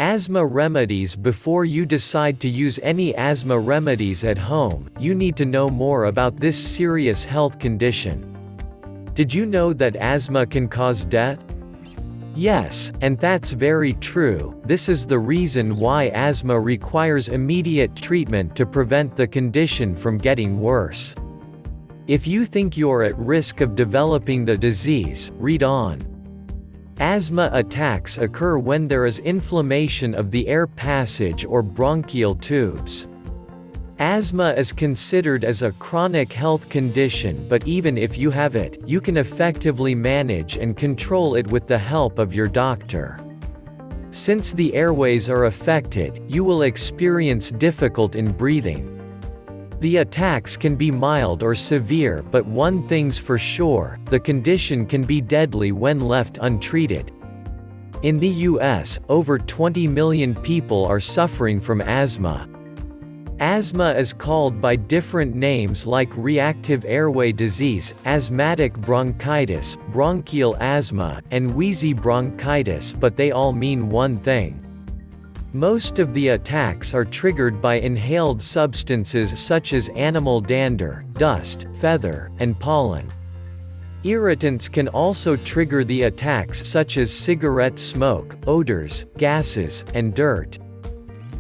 Asthma remedies. Before you decide to use any asthma remedies at home, you need to know more about this serious health condition. Did you know that asthma can cause death? Yes, and that's very true. This is the reason why asthma requires immediate treatment to prevent the condition from getting worse. If you think you're at risk of developing the disease, read on. Asthma attacks occur when there is inflammation of the air passage or bronchial tubes. Asthma is considered as a chronic health condition, but even if you have it, you can effectively manage and control it with the help of your doctor. Since the airways are affected, you will experience difficulty in breathing. The attacks can be mild or severe, but one thing's for sure, the condition can be deadly when left untreated. In the US, over 20 million people are suffering from asthma. Asthma is called by different names like reactive airway disease, asthmatic bronchitis, bronchial asthma, and wheezy bronchitis, but they all mean one thing. Most of the attacks are triggered by inhaled substances such as animal dander, dust, feather, and pollen. Irritants can also trigger the attacks such as cigarette smoke, odors, gases, and dirt.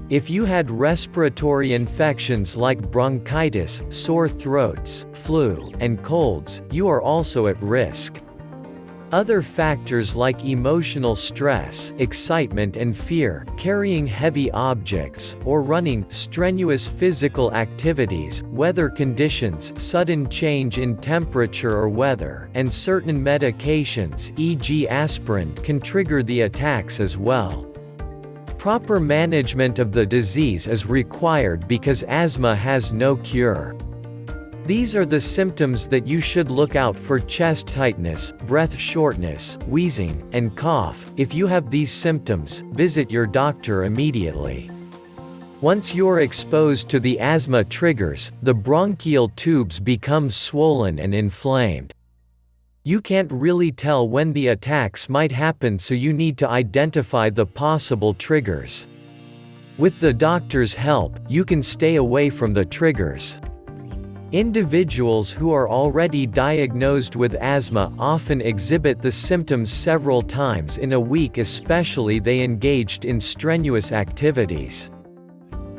If you had respiratory infections like bronchitis, sore throats, flu, and colds, you are also at risk. Other factors like emotional stress, excitement and fear, carrying heavy objects, or running strenuous physical activities, weather conditions, sudden change in temperature or weather, and certain medications, e.g. aspirin, can trigger the attacks as well. Proper management of the disease is required because asthma has no cure. These are the symptoms that you should look out for: chest tightness, breath shortness, wheezing, and cough. If you have these symptoms, visit your doctor immediately. Once you're exposed to the asthma triggers, the bronchial tubes become swollen and inflamed. You can't really tell when the attacks might happen, so you need to identify the possible triggers. With the doctor's help, you can stay away from the triggers. Individuals who are already diagnosed with asthma often exhibit the symptoms several times in a week, especially they engaged in strenuous activities.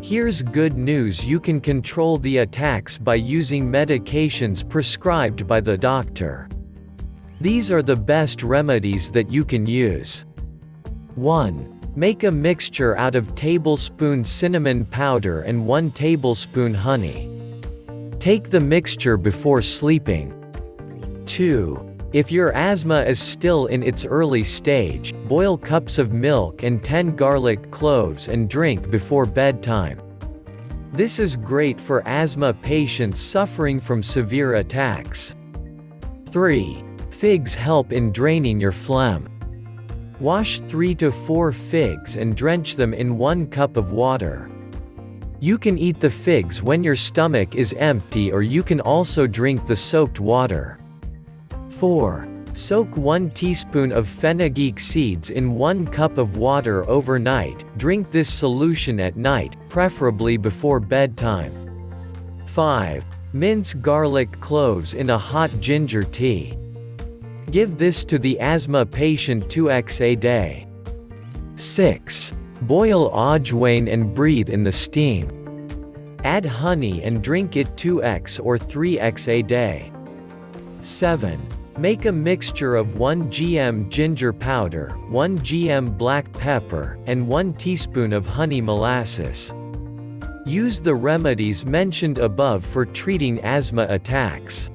Here's good news: you can control the attacks by using medications prescribed by the doctor. These are the best remedies that you can use. 1. Make a mixture out of tablespoon cinnamon powder and 1 tablespoon honey. Take the mixture before sleeping. 2. If your asthma is still in its early stage, boil cups of milk and 10 garlic cloves and drink before bedtime. This is great for asthma patients suffering from severe attacks. 3. Figs help in draining your phlegm. Wash 3 to 4 figs and drench them in 1 cup of water. You can eat the figs when your stomach is empty, or you can also drink the soaked water. 4. Soak 1 teaspoon of fenugreek seeds in 1 cup of water overnight. Drink this solution at night, preferably before bedtime. 5. Mince garlic cloves in a hot ginger tea. Give this to the asthma patient 2x a day. 6. Boil ajwain and breathe in the steam. Add honey and drink it 2x or 3x a day. 7. Make a mixture of 1 gm ginger powder, 1 gm black pepper, and 1 teaspoon of honey molasses. Use the remedies mentioned above for treating asthma attacks.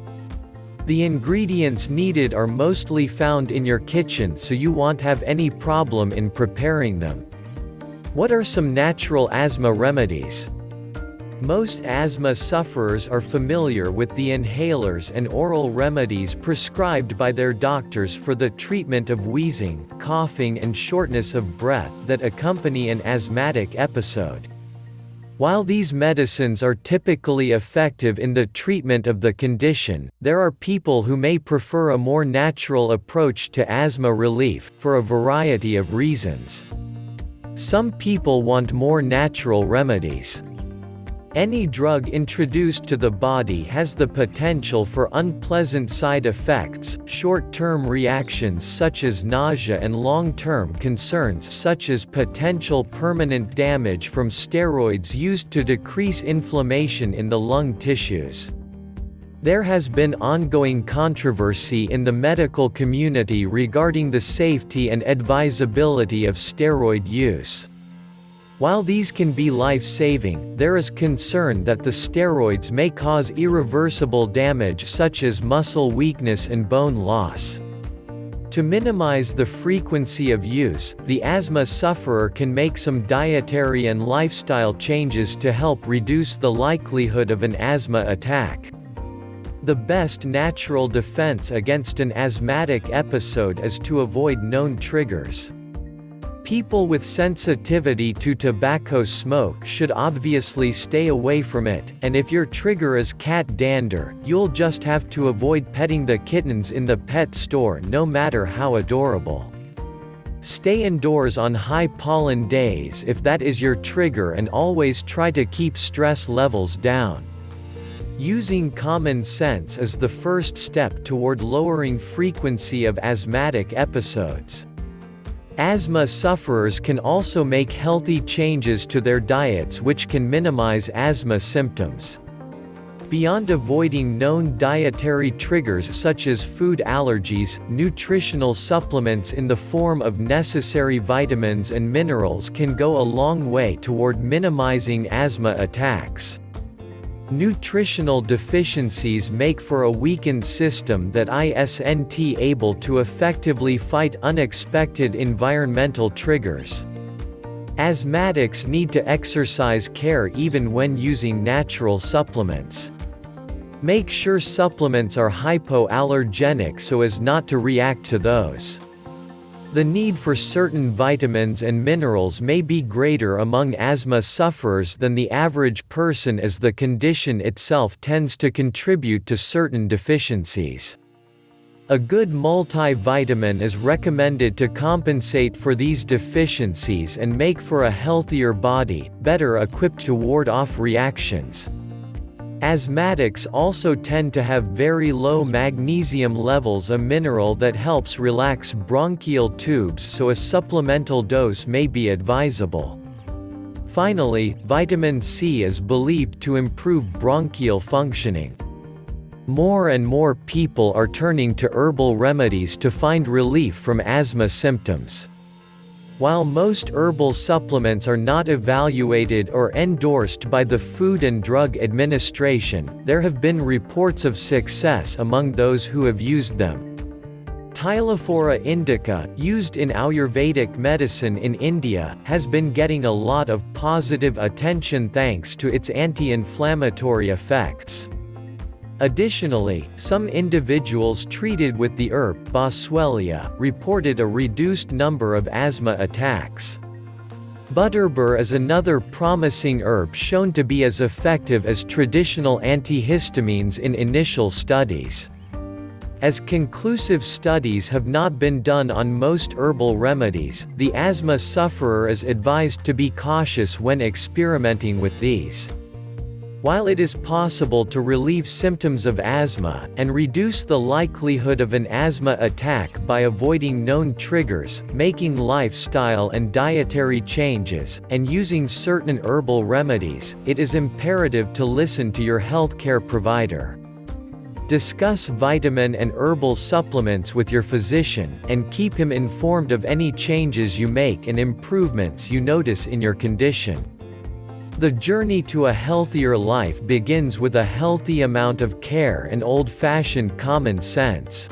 The ingredients needed are mostly found in your kitchen, so you won't have any problem in preparing them. What are some natural asthma remedies? Most asthma sufferers are familiar with the inhalers and oral remedies prescribed by their doctors for the treatment of wheezing, coughing, and shortness of breath that accompany an asthmatic episode. While these medicines are typically effective in the treatment of the condition, there are people who may prefer a more natural approach to asthma relief, for a variety of reasons. Some people want more natural remedies. Any drug introduced to the body has the potential for unpleasant side effects, short-term reactions such as nausea and long-term concerns such as potential permanent damage from steroids used to decrease inflammation in the lung tissues. There has been ongoing controversy in the medical community regarding the safety and advisability of steroid use. While these can be life-saving, there is concern that the steroids may cause irreversible damage such as muscle weakness and bone loss. To minimize the frequency of use, the asthma sufferer can make some dietary and lifestyle changes to help reduce the likelihood of an asthma attack. The best natural defense against an asthmatic episode is to avoid known triggers. People with sensitivity to tobacco smoke should obviously stay away from it, and if your trigger is cat dander, you'll just have to avoid petting the kittens in the pet store no matter how adorable. Stay indoors on high pollen days if that is your trigger, and always try to keep stress levels down. Using common sense is the first step toward lowering frequency of asthmatic episodes. Asthma sufferers can also make healthy changes to their diets which can minimize asthma symptoms. Beyond avoiding known dietary triggers such as food allergies, nutritional supplements in the form of necessary vitamins and minerals can go a long way toward minimizing asthma attacks. Nutritional deficiencies make for a weakened system that isn't able to effectively fight unexpected environmental triggers. Asthmatics need to exercise care even when using natural supplements. Make sure supplements are hypoallergenic so as not to react to those. The need for certain vitamins and minerals may be greater among asthma sufferers than the average person, as the condition itself tends to contribute to certain deficiencies. A good multivitamin is recommended to compensate for these deficiencies and make for a healthier body, better equipped to ward off reactions. Asthmatics also tend to have very low magnesium levels, a mineral that helps relax bronchial tubes, so a supplemental dose may be advisable. Finally, vitamin C is believed to improve bronchial functioning. More and more people are turning to herbal remedies to find relief from asthma symptoms. While most herbal supplements are not evaluated or endorsed by the Food and Drug Administration, there have been reports of success among those who have used them. Tylophora indica, used in Ayurvedic medicine in India, has been getting a lot of positive attention thanks to its anti-inflammatory effects. Additionally, some individuals treated with the herb Boswellia reported a reduced number of asthma attacks. Butterbur is another promising herb shown to be as effective as traditional antihistamines in initial studies. As conclusive studies have not been done on most herbal remedies, the asthma sufferer is advised to be cautious when experimenting with these. While it is possible to relieve symptoms of asthma, and reduce the likelihood of an asthma attack by avoiding known triggers, making lifestyle and dietary changes, and using certain herbal remedies, it is imperative to listen to your healthcare provider. Discuss vitamin and herbal supplements with your physician, and keep him informed of any changes you make and improvements you notice in your condition. The journey to a healthier life begins with a healthy amount of care and old-fashioned common sense.